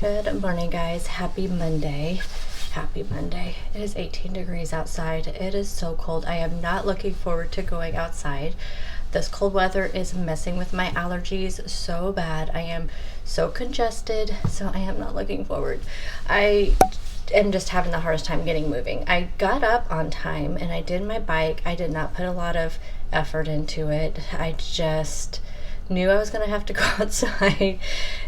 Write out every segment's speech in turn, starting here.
Good morning, guys. Happy Monday. Happy Monday. It is 18 degrees outside. It is so cold. I am not looking forward to going outside. This cold weather is messing with my allergies so bad. I am so congested, so I am not looking forward. I am just having the hardest time getting moving. I got up on time and I did my bike. I did not put a lot of effort into it. I just knew I was gonna have to go outside.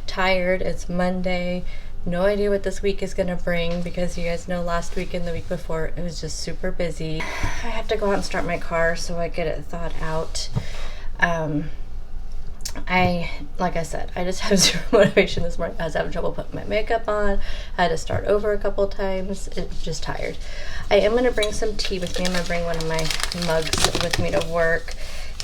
Tired. It's Monday. No idea what this week is gonna bring because you guys know last week and the week before it was just super busy. I have to go out and start my car so I get it thawed out. Like I said, I just have zero motivation this morning. I was having trouble putting my makeup on. I had to start over a couple times. Just tired. I am gonna bring some tea with me. I'm gonna bring one of my mugs with me to work.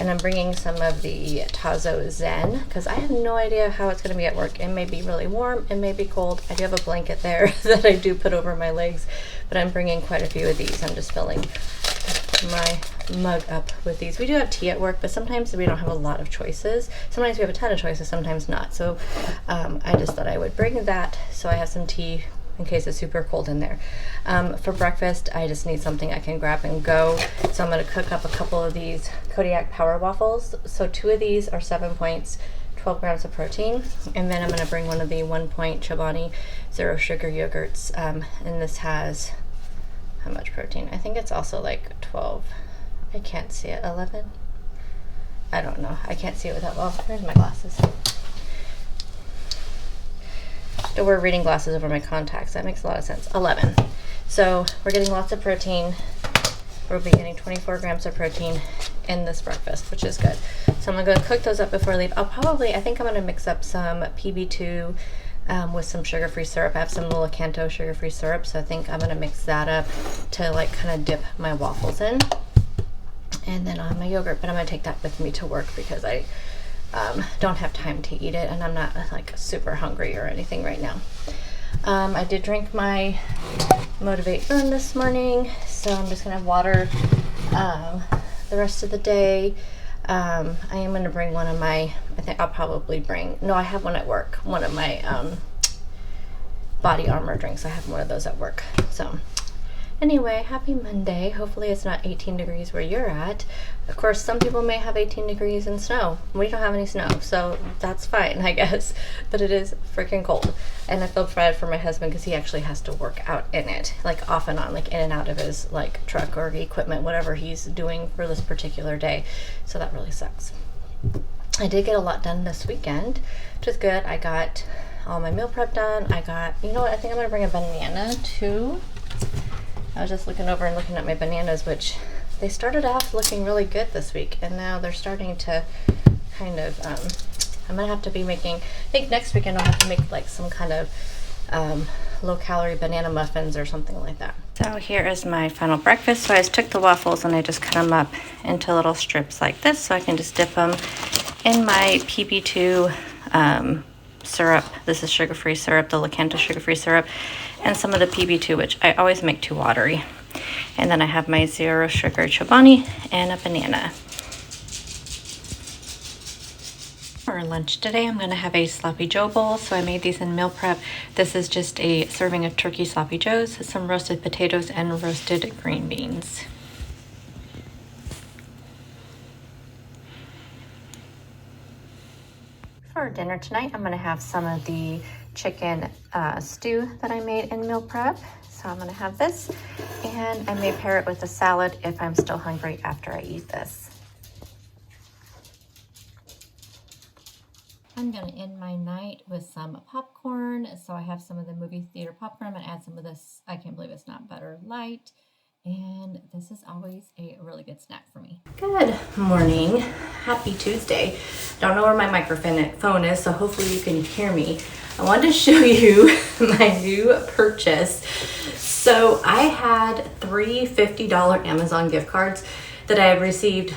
And I'm bringing some of the Tazo Zen because I have no idea how it's going to be at work. It may be really warm, it may be cold. I do have a blanket there that I do put over my legs, but I'm bringing quite a few of these. I'm just filling my mug up with these. We do have tea at work, but sometimes we don't have a lot of choices. Sometimes we have a ton of choices, sometimes not. So I just thought I would bring that so I have some tea in case it's super cold in there. For breakfast, I just need something I can grab and go. So I'm going to cook up a couple of these Kodiak Power Waffles. So 2 of these are 7 points, 12 grams of protein. And then I'm going to bring one of the 1 point Chobani Zero Sugar Yogurts. And this has, how much protein? I think it's also like 12. I can't see it. 11? I don't know. I can't see it without, well, where's my glasses? To wear reading glasses over my contacts. That makes a lot of sense. 11. So we're getting lots of protein. We'll be getting 24 grams of protein in this breakfast, which is good. So I'm going to cook those up before I leave. I think I'm going to mix up some PB2 with some sugar-free syrup. I have some little Canto sugar-free syrup, so I think I'm going to mix that up to like kind of dip my waffles in. And then I'll have my yogurt, but I'm going to take that with me to work because I don't have time to eat it and I'm not like super hungry or anything right now. I did drink my Motivate Burn this morning, so I'm just gonna have water the rest of the day. I am gonna bring one of my, I have one at work, one of my Body Armor drinks. I have one of those at work. So anyway, happy Monday. Hopefully it's not 18 degrees where you're at. Of course, some people may have 18 degrees and snow. We don't have any snow, so that's fine, I guess. But it is freaking cold. And I feel bad for my husband because he actually has to work out in it, like off and on, like in and out of his like truck or equipment, whatever he's doing for this particular day. So that really sucks. I did get a lot done this weekend, which is good. I got all my meal prep done. You know what, I think I'm gonna bring a banana too. I was just looking over and looking at my bananas, which they started off looking really good this week, and now they're starting to kind of, I'm gonna have to be making, I think next weekend I'll have to make like some kind of low-calorie banana muffins or something like that. So here is my final breakfast. So I just took the waffles and I just cut them up into little strips like this, so I can just dip them in my PB2 syrup. This is sugar-free syrup, the Lakanto sugar-free syrup, and some of the PB2, which I always make too watery. And then I have my zero sugar Chobani and a banana. For lunch today, I'm going to have a Sloppy Joe bowl. So I made these in meal prep. This is just a serving of turkey Sloppy Joes, some roasted potatoes, and roasted green beans. For dinner tonight, I'm going to have some of the chicken stew that I made in meal prep. So I'm going to have this, and I may pair it with a salad if I'm still hungry after I eat this. I'm going to end my night with some popcorn. So I have some of the movie theater popcorn. I'm going to add some of this, I can't believe it's not Butter Light. And this is always a really good snack for me. Good morning. Happy Tuesday. Don't know where my microphone is, so hopefully you can hear me. I wanted to show you my new purchase. So I had 3 $50 Amazon gift cards that I received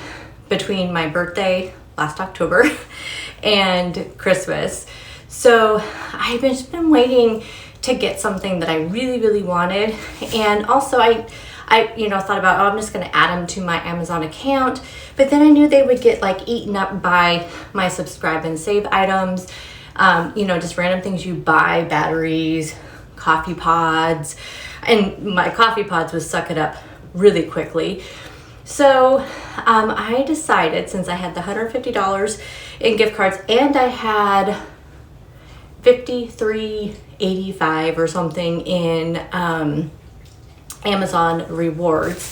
between my birthday last October and Christmas. So I've just been waiting to get something that I really, really wanted. And also I thought about, I'm just going to add them to my Amazon account. But then I knew they would get like eaten up by my subscribe and save items. just random things you buy, batteries, coffee pods, and my coffee pods would suck it up really quickly. So I decided, since I had the $150 in gift cards and I had $53.85 or something in Amazon rewards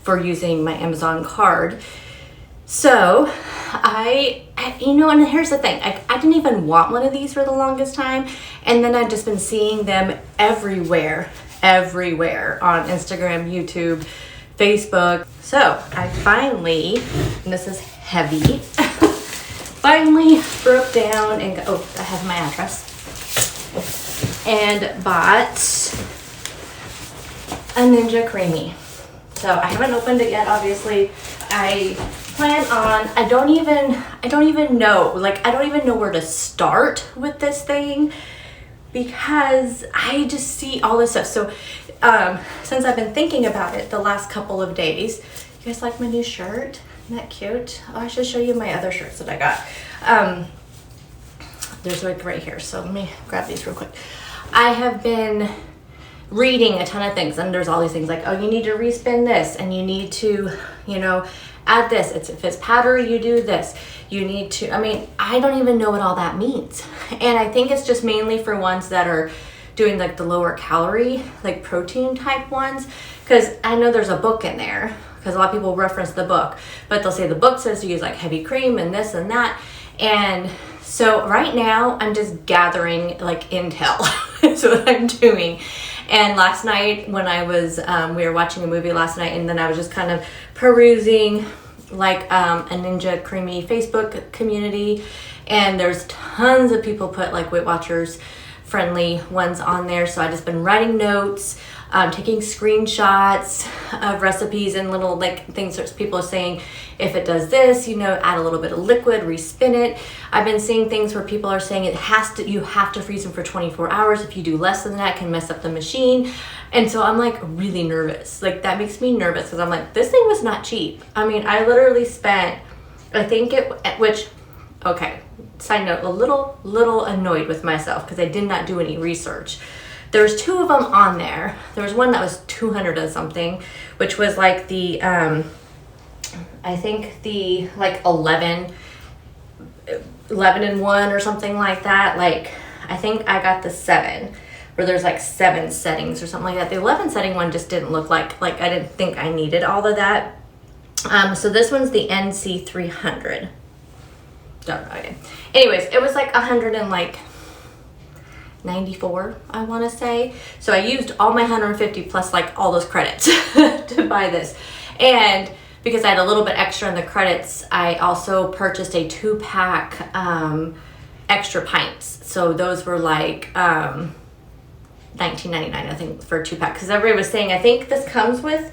for using my Amazon card. So and here's the thing, I didn't even want one of these for the longest time, and then I've just been seeing them everywhere on Instagram, YouTube, Facebook. So I finally, and this is heavy, finally broke down and I have my address, and bought a Ninja Creami. So I haven't opened it yet, obviously. I plan on, I don't even know where to start with this thing, because I just see all this stuff. So since I've been thinking about it the last couple of days, you guys like my new shirt? Isn't that cute? Oh, I should show you my other shirts that I got. There's like right here, so let me grab these real quick. I have been reading a ton of things, and there's all these things like, oh, you need to respin this, and you need to, add this. If it's powdery, you do this. You need to, I don't even know what all that means. And I think it's just mainly for ones that are doing like the lower calorie, like protein type ones. Because I know there's a book in there, because a lot of people reference the book, but they'll say the book says to use like heavy cream and this and that. And so right now I'm just gathering like intel. That's what I'm doing. And last night when I was, we were watching a movie last night, and then I was just kind of perusing like a Ninja Creami Facebook community, and there's tons of people put like Weight Watchers friendly ones on there. So I just been writing notes, taking screenshots of recipes and little like things that people are saying, if it does this, add a little bit of liquid, respin it. I've been seeing things where people are saying you have to freeze them for 24 hours. If you do less than that, it can mess up the machine. And so I'm like really nervous. Like that makes me nervous, because I'm like, this thing was not cheap. I literally spent, side note, a little annoyed with myself because I did not do any research. There's two of them on there. There was one that was 200 and something, which was like the, I think the like 11 and 1 or something like that. Like, I think I got the 7, where there's like 7 settings or something like that. The 11 setting one just didn't look like I didn't think I needed all of that. So this one's the NC 300. Don't know. Okay. Anyways, it was like 194, I want to say. So I used all my 150 plus like all those credits to buy this. And because I had a little bit extra in the credits, I also purchased a 2-pack extra pints. So those were like $19.99, I think, for a 2-pack. Because everybody was saying, I think this comes with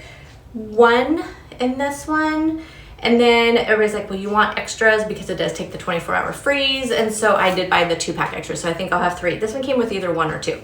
1 in this one. And then everybody's like, well, you want extras because it does take the 24-hour freeze. And so I did buy the 2-pack extras. So I think I'll have 3. This one came with either 1 or 2.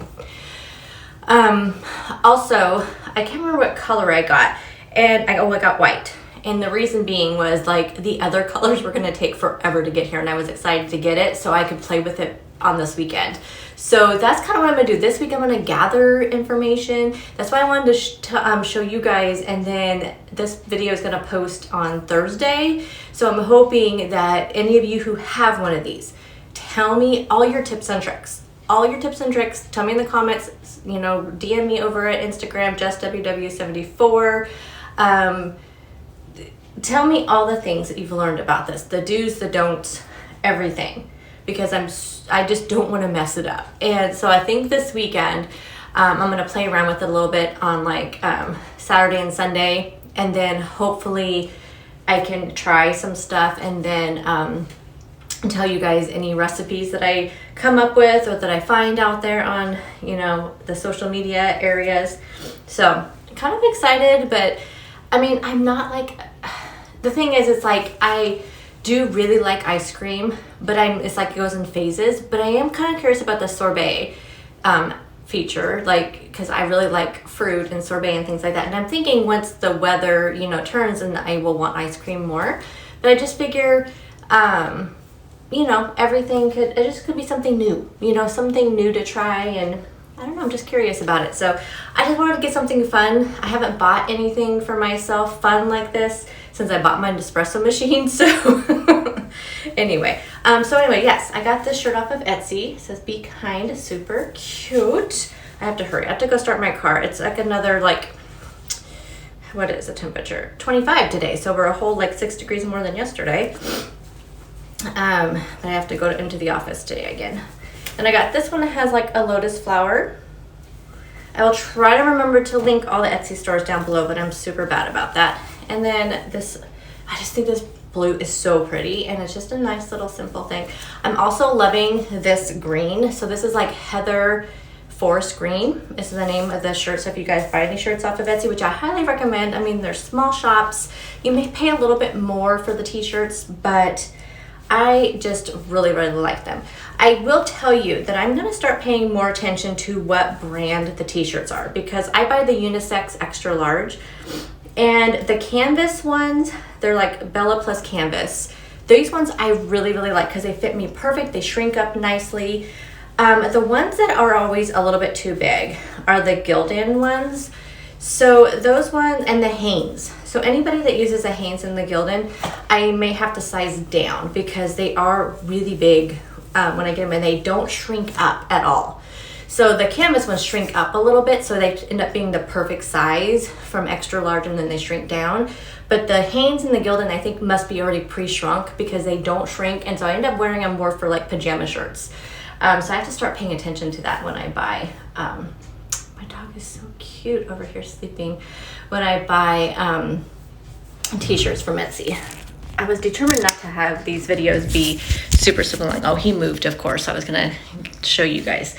Also, I can't remember what color I got. And I got white. And the reason being was like the other colors were going to take forever to get here. And I was excited to get it so I could play with it on this weekend. So that's kind of what I'm going to do. This week I'm going to gather information. That's why I wanted to show you guys. And then this video is going to post on Thursday. So I'm hoping that any of you who have one of these, tell me all your tips and tricks. All your tips and tricks. Tell me in the comments. DM me over at Instagram, JessWW74. Tell me all the things that you've learned about this. The do's, the don'ts, everything. Because I just don't want to mess it up. And so I think this weekend I'm going to play around with it a little bit on like Saturday and Sunday, and then hopefully I can try some stuff and then tell you guys any recipes that I come up with or that I find out there on the social media areas. So kind of excited, but I'm not like, the thing is, it's like I do really like ice cream, but it's like it goes in phases. But I am kind of curious about the sorbet feature, like, because I really like fruit and sorbet and things like that. And I'm thinking once the weather, turns, and I will want ice cream more. But I just figure, you know, everything it just could be something new, you know, something new to try, and I don't know, I'm just curious about it. So I just wanted to get something fun. I haven't bought anything for myself fun like this since I bought my Nespresso machine, so anyway, yes, I got this shirt off of Etsy. It says Be Kind, super cute. I have to hurry. I have to go start my car. It's like another, like, what is the temperature? 25 today, so we're a whole like 6 degrees more than yesterday. But I have to go into the office today again. And I got this one that has like a lotus flower. I will try to remember to link all the Etsy stores down below, but I'm super bad about that. And then this, I just think this blue is so pretty, and it's just a nice little simple thing. I'm also loving this green. So this is like Heather Forest Green is the name of the shirt. So if you guys buy any shirts off of Etsy, which I highly recommend, I mean, they're small shops. You may pay a little bit more for the t-shirts, but I just really, really like them. I will tell you that I'm going to start paying more attention to what brand the t-shirts are, because I buy the unisex extra large, and the canvas ones, they're like Bella Plus Canvas. These ones I really, really like because they fit me perfect. They shrink up nicely. The ones that are always a little bit too big are the Gildan ones. So those ones, and the Hanes. So anybody that uses a Hanes and the Gildan, I may have to size down because they are really big when I get them, and they don't shrink up at all. So the canvas ones shrink up a little bit, so they end up being the perfect size from extra large, and then they shrink down. But the Hanes and the Gildan, I think, must be already pre-shrunk because they don't shrink, and so I end up wearing them more for like pajama shirts. So I have to start paying attention to that when I buy. My dog is so cute over here sleeping. When I buy t-shirts from Etsy. I was determined not to have these videos be super long. Oh, he moved, of course. I was gonna show you guys.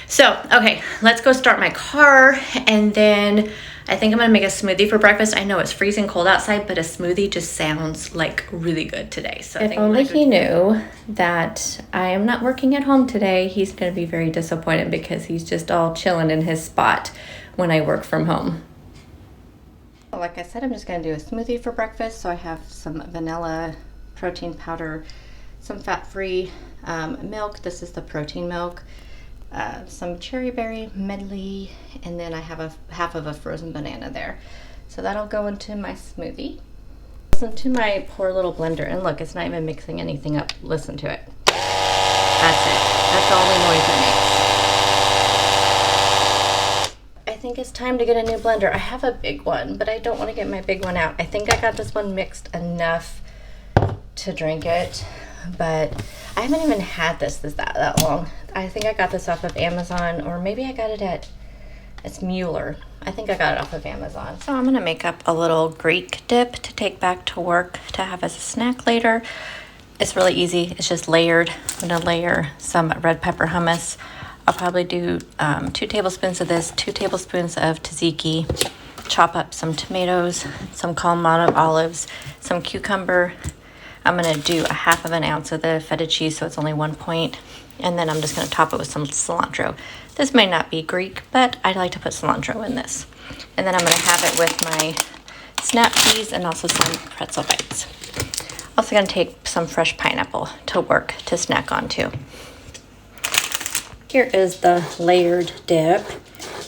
So, okay, let's go start my car, and then I think I'm gonna make a smoothie for breakfast. I know it's freezing cold outside, but a smoothie just sounds like really good today. So if only he knew that I am not working at home today, he's gonna be very disappointed because he's just all chilling in his spot when I work from home. Like I said, I'm just going to do a smoothie for breakfast. So I have some vanilla protein powder, some fat-free milk. This is the protein milk, some cherry berry medley, and then I have a half of a frozen banana there. So that'll go into my smoothie. Listen to my poor little blender, and look, it's not even mixing anything up. Listen to it. That's it. That's the only noise it makes. I think it's time to get a new blender. I have a big one, but I don't want to get my big one out. I think I got this one mixed enough to drink it, but I haven't even had this that long. I think I got this off of Amazon, or maybe I got it it's Mueller. I think I got it off of Amazon. So I'm gonna make up a little Greek dip to take back to work to have as a snack later. It's really easy. It's just layered. I'm gonna layer some red pepper hummus. I'll probably do 2 tablespoons of this, 2 tablespoons of tzatziki, chop up some tomatoes, some Kalamata olives, some cucumber. I'm gonna do a half of an ounce of the feta cheese, so it's only 1 point. And then I'm just gonna top it with some cilantro. This may not be Greek, but I like to put cilantro in this. And then I'm gonna have it with my snap peas and also some pretzel bites. Also gonna take some fresh pineapple to work to snack on too. Here is the layered dip,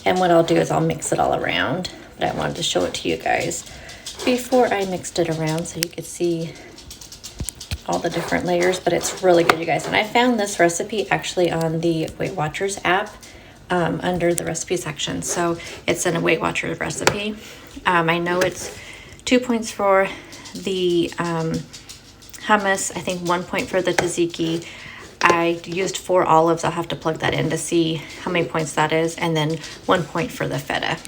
and what I'll do is I'll mix it all around, but I wanted to show it to you guys before I mixed it around so you could see all the different layers, but it's really good, you guys. And I found this recipe actually on the Weight Watchers app under the recipe section. So it's in a Weight Watchers recipe. I know it's 2 points for the hummus, I think 1 point for the tzatziki. I used 4 olives. I'll have to plug that in to see how many points that is, and then 1 point for the feta.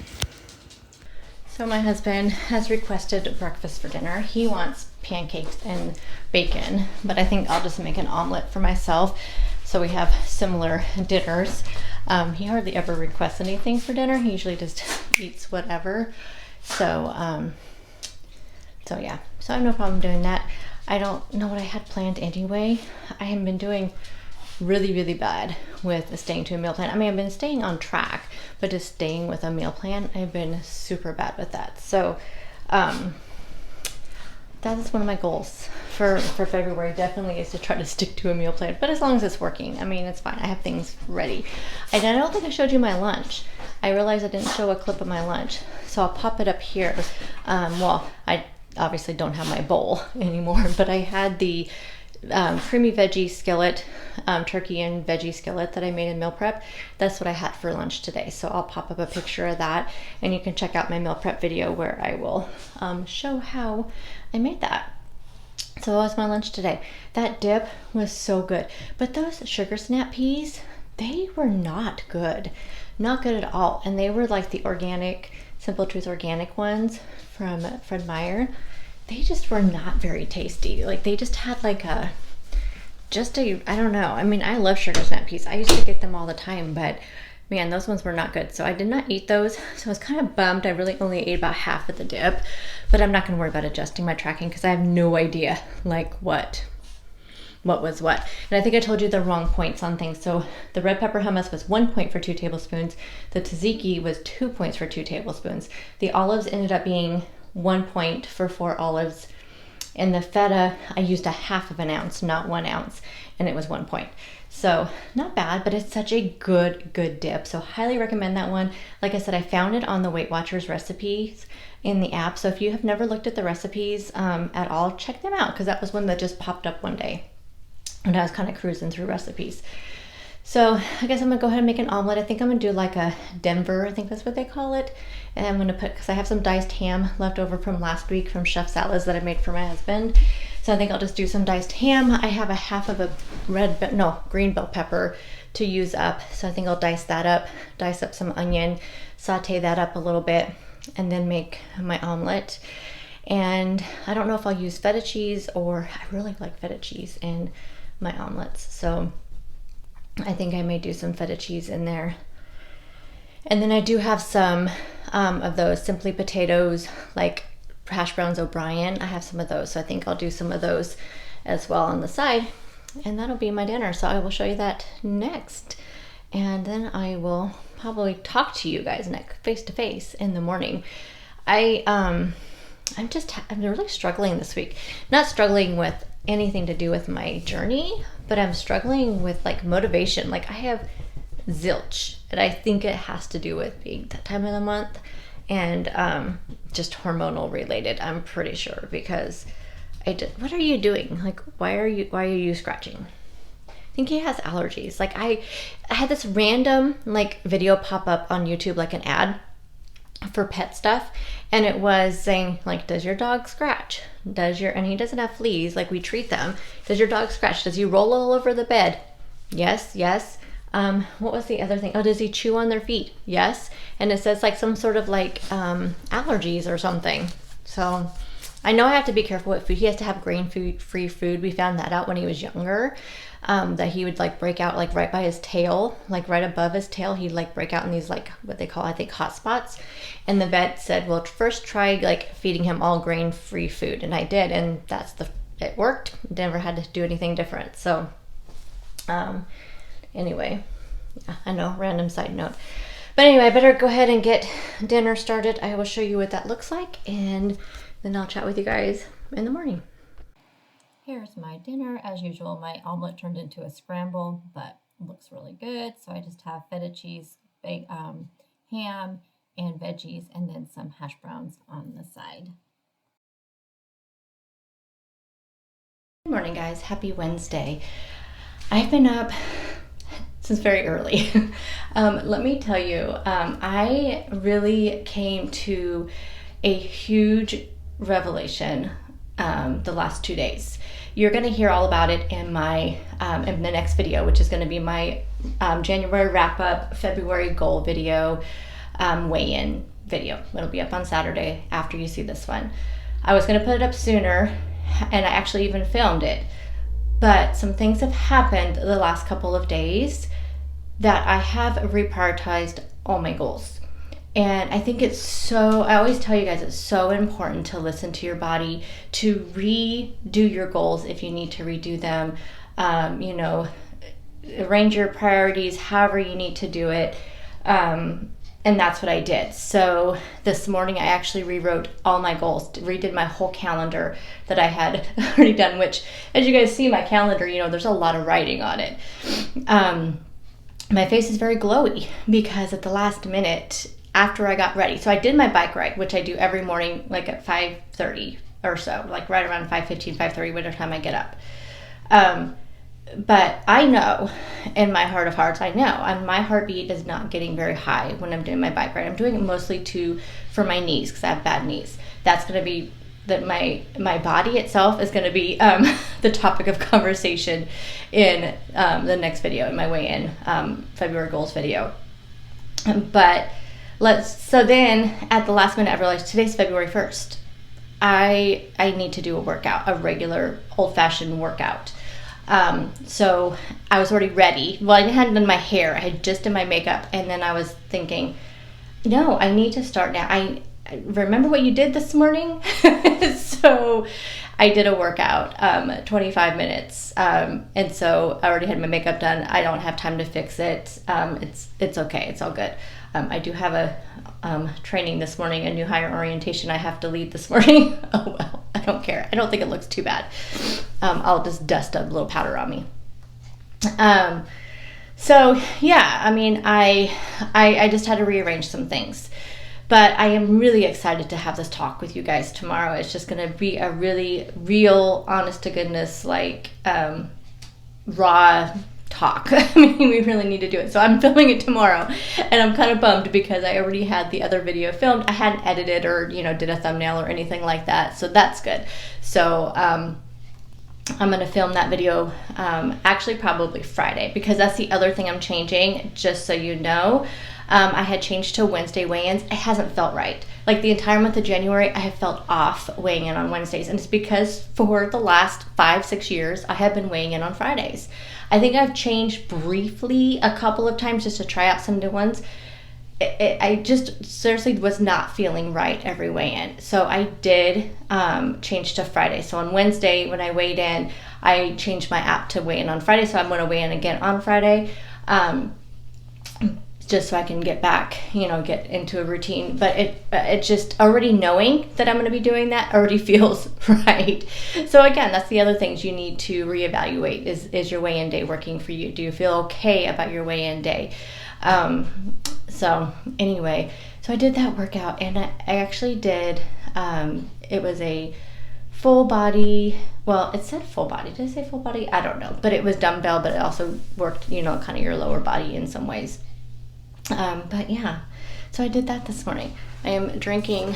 So my husband has requested breakfast for dinner. He wants pancakes and bacon, but I think I'll just make an omelet for myself so we have similar dinners. He hardly ever requests anything for dinner. He usually just eats whatever. So yeah, so I have no problem doing that. I don't know what I had planned anyway. I have been doing really bad with staying to a meal plan. I mean, I've been staying on track, but just staying with a meal plan, I've been super bad with that. So thought that is one of my goals for February, definitely, is to try to stick to a meal plan. But as long as it's working, I mean, it's fine. I have things ready. And I don't think I showed you my lunch. I realized I didn't show a clip of my lunch, so I'll pop it up here. Well, I obviously don't have my bowl anymore, but I had the creamy veggie skillet, turkey and veggie skillet that I made in meal prep. That's what I had for lunch today. So I'll pop up a picture of that, and you can check out my meal prep video where I will show how I made that. So that was my lunch today. That dip was so good. But those sugar snap peas, they were not good. Not good at all. And they were like the organic, Simple Truth organic ones from Fred Meyer. They just were not very tasty. Like they just had like I don't know. I mean, I love sugar snap peas. I used to get them all the time, but man, those ones were not good. So I did not eat those. So I was kind of bummed. I really only ate about half of the dip, but I'm not going to worry about adjusting my tracking because I have no idea like what was what. And I think I told you the wrong points on things. So the red pepper hummus was 1 point for 2 tablespoons. The tzatziki was 2 points for 2 tablespoons. The olives ended up being 1 point for 4 olives. And the feta, I used a half of an ounce, not 1 ounce, and it was 1 point. So not bad, but it's such a good dip. So highly recommend that one. Like I said, I found it on the Weight Watchers recipes in the app. So if you have never looked at the recipes at all, check them out, because that was one that just popped up one day when I was kind of cruising through recipes. So I guess I'm gonna go ahead and make an omelet. I think I'm gonna do like a Denver, I think that's what they call it. And I'm gonna put, because I have some diced ham left over from last week from Chef Salads that I made for my husband. So I think I'll just do some diced ham. I have a half of a green bell pepper to use up. So I think I'll dice that up, dice up some onion, saute that up a little bit, and then make my omelet. And I don't know if I'll use feta cheese, or I really like feta cheese in my omelets. So I think I may do some feta cheese in there. And then I do have some of those Simply Potatoes, like hash browns O'Brien. I have some of those, so I think I'll do some of those as well on the side. And that'll be my dinner, so I will show you that next. And then I will probably talk to you guys next, face to face in the morning. I'm really struggling this week. Not struggling with anything to do with my journey, but I'm struggling with like motivation. Like I have zilch, and I think it has to do with being that time of the month and just hormonal related, I'm pretty sure, because what are you doing? Like why are you scratching? I think he has allergies. Like I had this random like video pop up on YouTube, like an ad for pet stuff, and it was saying like, does your dog scratch? And he doesn't have fleas, like we treat them. Does your dog scratch? Does he roll all over the bed? Yes. What was the other thing? Oh, does he chew on their feet? Yes. And it says like some sort of like allergies or something. So I know I have to be careful with food. He has to have grain-free food. We found that out when he was younger, that he would like break out like right by his tail, like right above his tail. He'd like break out in these like what they call, I think, hot spots. And the vet said, well, first try like feeding him all grain-free food. And I did, and it worked. Never had to do anything different. So anyway, I know, random side note. But anyway, I better go ahead and get dinner started. I will show you what that looks like, and then I'll chat with you guys in the morning. Here's my dinner. As usual, my omelet turned into a scramble, but it looks really good. So I just have feta cheese, ham, and veggies, and then some hash browns on the side. Good morning, guys. Happy Wednesday. I've been up since very early. Let me tell you, I really came to a huge revelation the last 2 days. You're going to hear all about it in my in the next video, which is going to be my January wrap-up, February goal video, weigh-in video. It'll be up on Saturday after you see this one. I was going to put it up sooner, and I actually even filmed it. But some things have happened the last couple of days that I have reprioritized all my goals. And I think I always tell you guys, it's so important to listen to your body, to redo your goals if you need to redo them, arrange your priorities however you need to do it. And that's what I did. So this morning I actually rewrote all my goals, redid my whole calendar that I had already done, which, as you guys see my calendar, there's a lot of writing on it. My face is very glowy because at the last minute, after I got ready, so I did my bike ride, which I do every morning, like at 5:30 or so, like right around 5:15, 5:30, whatever time I get up. But I know, in my heart of hearts, my heartbeat is not getting very high when I'm doing my bike ride. I'm doing it mostly for my knees, because I have bad knees. That's going to be that my body itself is going to be the topic of conversation in the next video, in my weigh-in February goals video. But so then at the last minute I realized today's February 1st. I need to do a workout, a regular old-fashioned workout. So I was already ready. Well, I hadn't done my hair. I had just done my makeup. And then I was thinking, no, I need to start now. I remember what you did this morning. So I did a workout, 25 minutes. And so I already had my makeup done. I don't have time to fix it. It's okay. It's all good. I do have a training this morning, a new hire orientation I have to lead this morning. Oh, well, I don't care. I don't think it looks too bad. I'll just dust a little powder on me. So yeah, I mean, I just had to rearrange some things, but I am really excited to have this talk with you guys tomorrow. It's just going to be a really real, honest to goodness, like, raw talk. I mean, we really need to do it. So I'm filming it tomorrow, and I'm kind of bummed because I already had the other video filmed. I hadn't edited or, did a thumbnail or anything like that. So that's good. So, I'm going to film that video, actually probably Friday, because that's the other thing I'm changing, just so you know. I had changed to Wednesday weigh-ins. It hasn't felt right. Like the entire month of January, I have felt off weighing in on Wednesdays. And it's because for the last 5-6 years, I have been weighing in on Fridays. I think I've changed briefly a couple of times just to try out some new ones. I just seriously was not feeling right every weigh-in. So I did change to Friday. So on Wednesday when I weighed in, I changed my app to weigh in on Friday. So I'm going to weigh in again on Friday. Just so I can get back, get into a routine. But it just already knowing that I'm going to be doing that already feels right. So again, that's the other things you need to reevaluate. Is your weigh-in day working for you? Do you feel okay about your weigh-in day? So anyway, so I did that workout, and I actually did, it was a full body, well, it said full body. Did I say full body? I don't know. But it was dumbbell, but it also worked, kind of your lower body in some ways. But yeah, so I did that this morning. I am drinking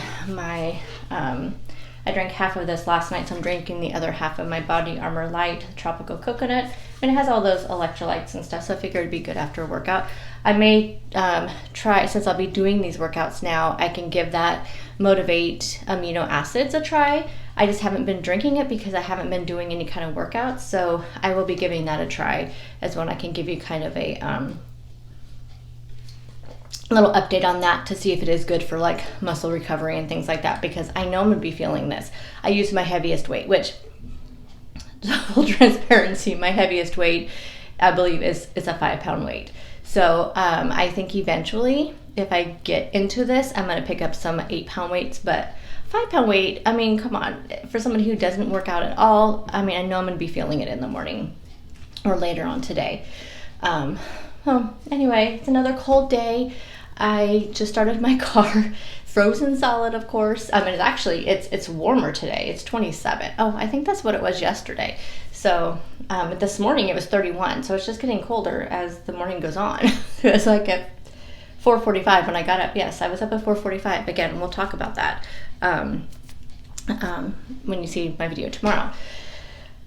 I drank half of this last night, so I'm drinking the other half of my Body Armor Light Tropical Coconut. And it has all those electrolytes and stuff, so I figured it'd be good after a workout. I may try, since I'll be doing these workouts now, I can give that Motivate amino acids a try. I just haven't been drinking it because I haven't been doing any kind of workouts, so I will be giving that a try as one. I can give you kind of a little update on that to see if it is good for like muscle recovery and things like that, because I know I'm gonna be feeling this. I use my heaviest weight, which, full transparency, my heaviest weight I believe is a 5-pound weight. So I think eventually if I get into this, I'm gonna pick up some 8-pound weights, but 5-pound weight, I mean, come on, for somebody who doesn't work out at all, I mean, I know I'm gonna be feeling it in the morning or later on today. Well, anyway, it's another cold day. I just started my car, frozen solid, of course. I mean, it's warmer today. It's 27. Oh, I think that's what it was yesterday. So this morning it was 31. So it's just getting colder as the morning goes on. It was like at 4:45 when I got up. Yes, I was up at 4:45. Again, we'll talk about that when you see my video tomorrow.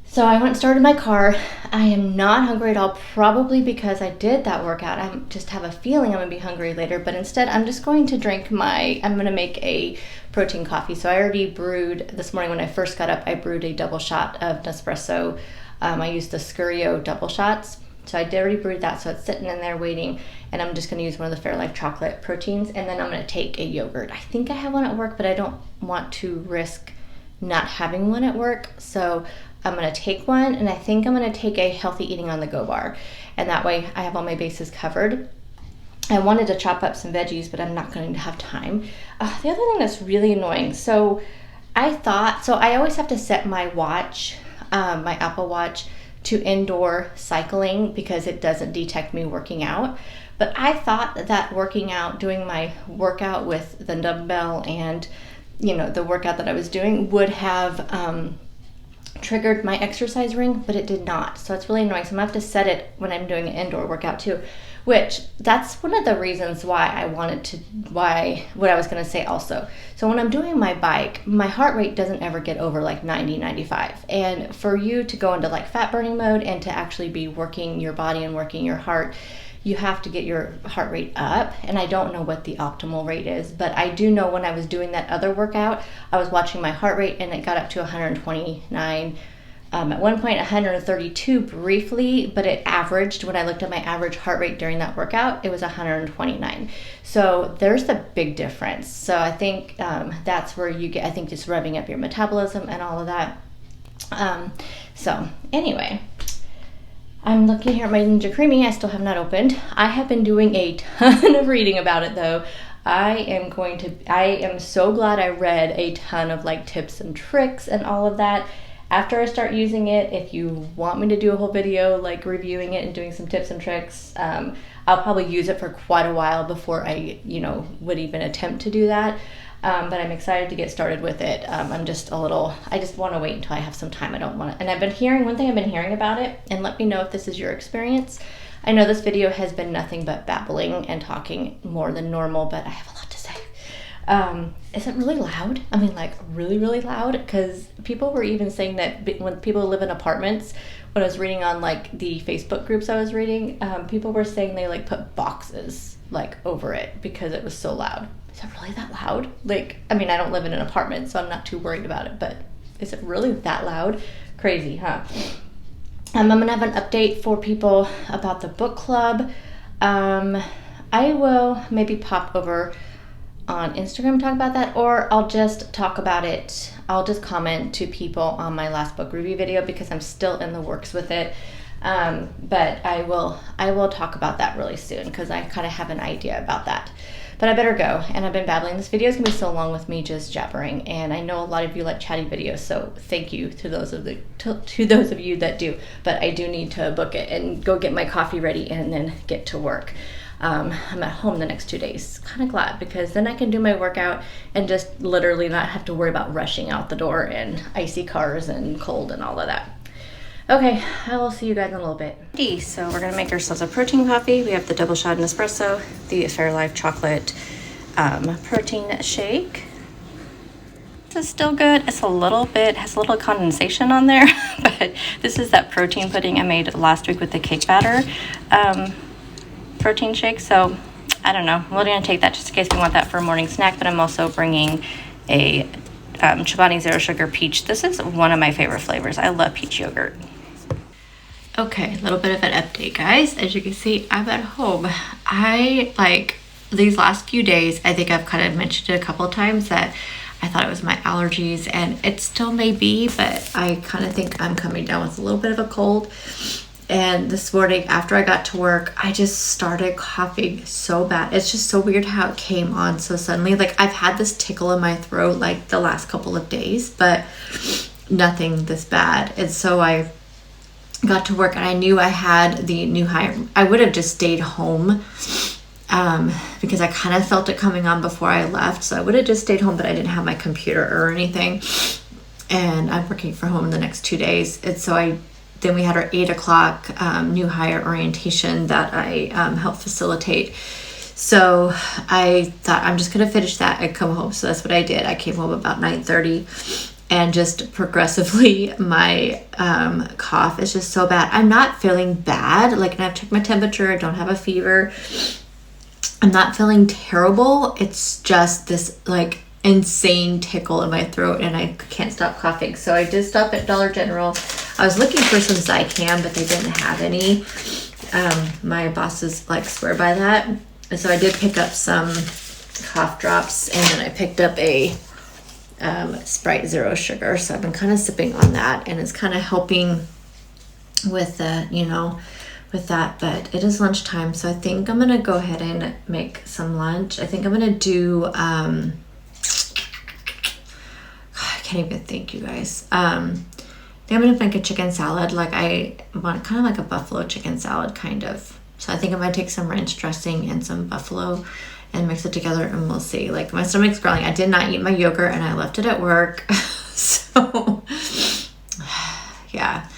So I went and started my car. I am not hungry at all, probably because I did that workout. I just have a feeling I'm gonna be hungry later, but instead I'm just going to I'm gonna make a protein coffee. So I already brewed, this morning when I first got up, I brewed a double shot of Nespresso. I used the Scurio double shots. So I already brewed that, so it's sitting in there waiting, and I'm just gonna use one of the Fairlife chocolate proteins, and then I'm gonna take a yogurt. I think I have one at work, but I don't want to risk not having one at work. So I'm gonna take one, and I think I'm gonna take a healthy eating on the go bar, and that way I have all my bases covered. I wanted to chop up some veggies, but I'm not going to have time. The other thing that's really annoying, so I always have to set my watch, my Apple Watch, to indoor cycling because it doesn't detect me working out. But I thought that working out, doing my workout with the dumbbell and, the workout that I was doing would have triggered my exercise ring, but it did not. So it's really annoying. So I'm gonna have to set it when I'm doing an indoor workout too, which that's one of the reasons why what I was gonna say also. So when I'm doing my bike, my heart rate doesn't ever get over like 90, 95. And for you to go into like fat burning mode and to actually be working your body and working your heart, you have to get your heart rate up. And I don't know what the optimal rate is, but I do know when I was doing that other workout, I was watching my heart rate and it got up to 129. At one point 132 briefly, but it averaged, when I looked at my average heart rate during that workout, it was 129. So there's a big difference. So I think that's where you get, I think, just revving up your metabolism and all of that. So anyway, I'm looking here at my Ninja Creami. I still have not opened. I have been doing a ton of reading about it though. I am so glad I read a ton of like tips and tricks and all of that. After I start using it, if you want me to do a whole video like reviewing it and doing some tips and tricks, I'll probably use it for quite a while before I, would even attempt to do that. But I'm excited to get started with it. I just want to wait until I have some time. And one thing I've been hearing about it, and let me know if this is your experience. I know this video has been nothing but babbling and talking more than normal, but I have a lot to say. Is it really loud? I mean, like really, really loud? Because people were even saying that when people live in apartments, when I was reading on like the Facebook groups I was reading, people were saying they like put boxes like over it because it was so loud. Is it really that loud? Like, I mean, I don't live in an apartment, so I'm not too worried about it, but is it really that loud? Crazy, huh? I'm gonna have an update for people about the book club. I will maybe pop over on Instagram talk about that, or I'll just talk about it. I'll just comment to people on my last book review video because I'm still in the works with it. But I will talk about that really soon because I kind of have an idea about that. But I better go, and I've been babbling. This video is gonna be so long with me just jabbering, and I know a lot of you like chatty videos, so thank you to those of you that do. But I do need to book it and go get my coffee ready and then get to work. I'm at home the next 2 days. Kind of glad because then I can do my workout and just literally not have to worry about rushing out the door in icy cars and cold and all of that. Okay, I will see you guys in a little bit. So we're gonna make ourselves a protein coffee. We have the double shot Nespresso, the Fairlife chocolate protein shake. This is still good. It's has a little condensation on there, but this is that protein pudding I made last week with the cake batter protein shake. So I don't know, we're gonna take that just in case we want that for a morning snack, but I'm also bringing a Chobani Zero Sugar Peach. This is one of my favorite flavors. I love peach yogurt. Okay, a little bit of an update, guys. As you can see, I'm at home. These last few days, I think I've kind of mentioned it a couple of times that I thought it was my allergies, and it still may be, but I kind of think I'm coming down with a little bit of a cold. And this morning after I got to work, I just started coughing so bad. It's just so weird how it came on so suddenly. Like, I've had this tickle in my throat like the last couple of days, but nothing this bad. And so I got to work and I knew I had the new hire. I would have just stayed home because I kind of felt it coming on before I left. So I would have just stayed home, but I didn't have my computer or anything. And I'm working from home the next 2 days. And so then we had our 8 o'clock new hire orientation that I helped facilitate. So I thought I'm just going to finish that and come home. So that's what I did. I came home about 9:30 and just progressively my cough is just so bad. I'm not feeling bad. Like, and I've checked my temperature. I don't have a fever. I'm not feeling terrible. It's just this like insane tickle in my throat and I can't stop coughing. So I did stop at Dollar General. I was looking for some Zicam, but they didn't have any. My bosses like swear by that. And so I did pick up some cough drops, and then I picked up a Sprite Zero Sugar. So I've been kind of sipping on that, and it's kind of helping with with that, but it is lunchtime, so I think I'm gonna go ahead and make some lunch. I think I'm gonna do I can't even think, you guys. I think I'm gonna make a chicken salad. Like I want kind of like a buffalo chicken salad kind of. So I think I'm gonna take some ranch dressing and some buffalo and mix it together, and we'll see. Like my stomach's growling. I did not eat my yogurt and I left it at work. So yeah.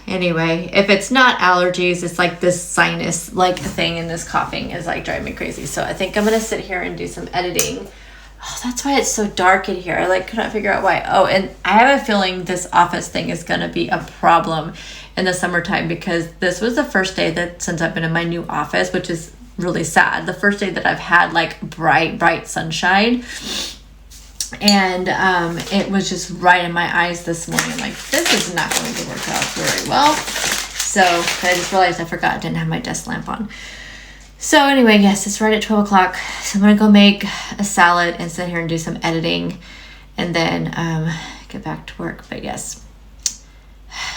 Anyway, if it's not allergies, it's like this sinus like thing, and this coughing is like driving me crazy. So I think I'm gonna sit here and do some editing. Oh, that's why it's so dark in here. I like could not figure out why. Oh, and I have a feeling this office thing is gonna be a problem in the summertime, because this was the first day that since I've been in my new office, which is really sad, the first day that I've had like bright sunshine. And it was just right in my eyes this morning. I'm like, this is not going to work out very well. So I just realized I forgot I didn't have my desk lamp on. So anyway, yes, it's right at 12 o'clock. So I'm going to go make a salad and sit here and do some editing and then get back to work. But yes,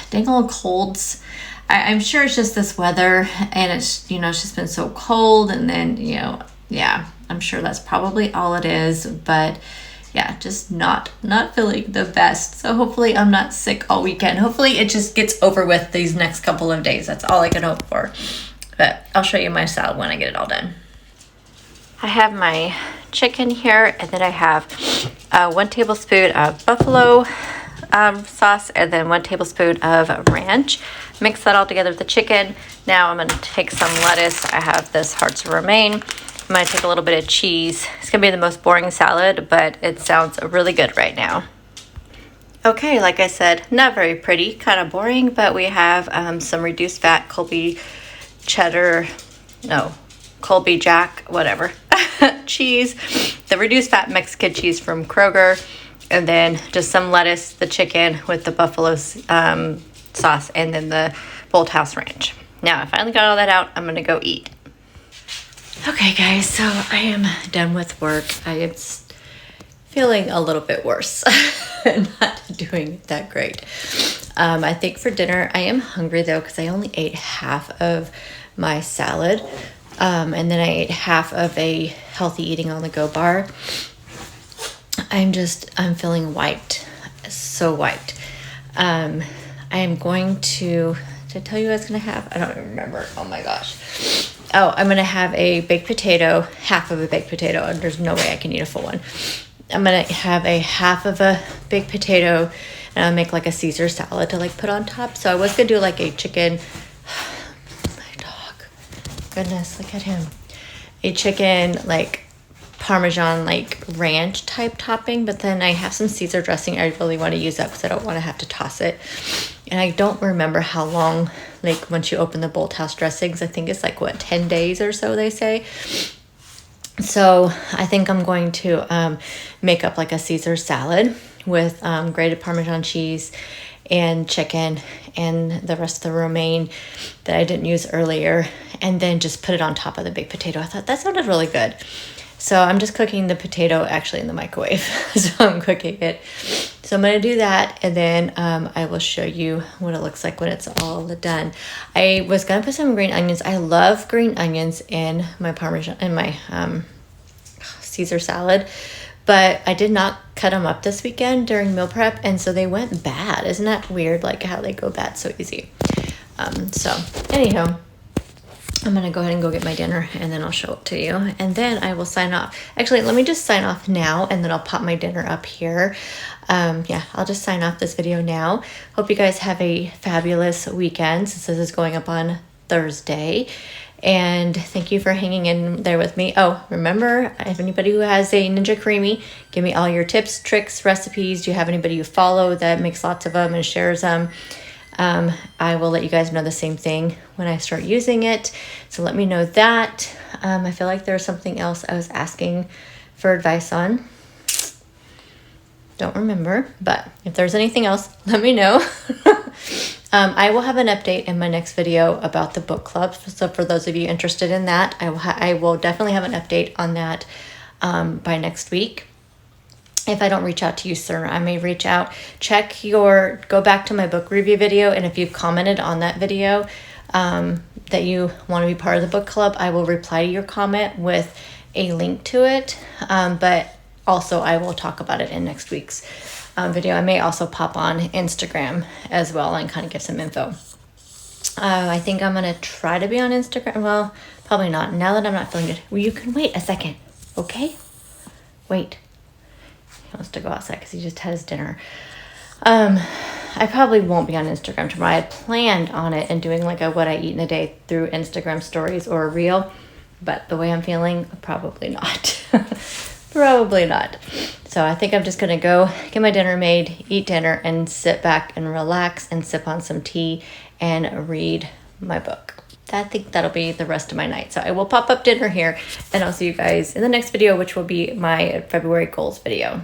dang old colds. I'm sure it's just this weather, and it's, you know, it's just been so cold, and then, you know, yeah, I'm sure that's probably all it is. But yeah, just not feeling the best. So hopefully I'm not sick all weekend. Hopefully it just gets over with these next couple of days. That's all I can hope for. But I'll show you my salad when I get it all done. I have my chicken here, and then I have 1 tablespoon of buffalo sauce, and then 1 tablespoon of ranch. Mix that all together with the chicken. Now I'm going to take some lettuce. I have this hearts of romaine. I'm going to take a little bit of cheese. It's going to be the most boring salad, but it sounds really good right now. Okay, like I said, not very pretty, kind of boring, but we have some reduced fat Colby Jack, whatever, cheese, the reduced fat Mexican cheese from Kroger, and then just some lettuce, the chicken with the buffalo sauce, and then the Bolthouse Ranch. Now, I finally got all that out. I'm going to go eat. Okay, guys, so I am done with work. I am feeling a little bit worse. Not doing that great. I think for dinner, I am hungry though, because I only ate half of my salad. And then I ate half of a healthy eating on the go bar. I'm feeling wiped. So wiped. I am going to, did I tell you I was going to have? I don't even remember. Oh my gosh. Oh, I'm going to have a baked potato, half of a baked potato, and there's no way I can eat a full one. I'm going to have a half of a baked potato, and I'll make like a Caesar salad to like put on top. So I was going to do like a chicken, my dog, goodness, look at him. A chicken like Parmesan like ranch type topping, but then I have some Caesar dressing. I really want to use that because I don't want to have to toss it. And I don't remember how long, like once you open the Bolthouse dressings, I think it's like what, 10 days or so they say. So I think I'm going to make up like a Caesar salad with grated Parmesan cheese and chicken and the rest of the romaine that I didn't use earlier, and then just put it on top of the baked potato. I thought that sounded really good. So I'm just cooking the potato actually in the microwave. So I'm cooking it. So I'm going to do that, and then I will show you what it looks like when it's all done. I was going to put some green onions. I love green onions in my Parmesan, in my Caesar salad, but I did not cut them up this weekend during meal prep, and so they went bad. Isn't that weird, like how they go bad so easy? So anyhow, I'm going to go ahead and go get my dinner, and then I'll show it to you, and then I will sign off. Actually, let me just sign off now, and then I'll pop my dinner up here. Yeah, I'll just sign off this video now. Hope you guys have a fabulous weekend, since this is going up on Thursday. And thank you for hanging in there with me. Oh, remember, if anybody who has a Ninja Creami, give me all your tips, tricks, recipes. Do you have anybody you follow that makes lots of them and shares them? I will let you guys know the same thing when I start using it. So let me know that. I feel like there's something else I was asking for advice on. Don't remember, but if there's anything else, let me know. I will have an update in my next video about the book club. So for those of you interested in that, I will definitely have an update on that by next week. If I don't reach out to you sooner, I may reach out. Go back to my book review video, and if you've commented on that video, that you want to be part of the book club, I will reply to your comment with a link to it. But also I will talk about it in next week's video. I may also pop on Instagram as well and kind of give some info. I think I'm going to try to be on Instagram. Well, probably not. Now that I'm not feeling good. Well, you can wait a second. Okay? Wait. He wants to go outside because he just had his dinner. I probably won't be on Instagram tomorrow. I had planned on it and doing like a what I eat in a day through Instagram stories or a reel. But the way I'm feeling, probably not. Probably not. So I think I'm just going to go get my dinner made, eat dinner, and sit back and relax and sip on some tea and read my book. I think that'll be the rest of my night. So I will pop up dinner here, and I'll see you guys in the next video, which will be my February goals video.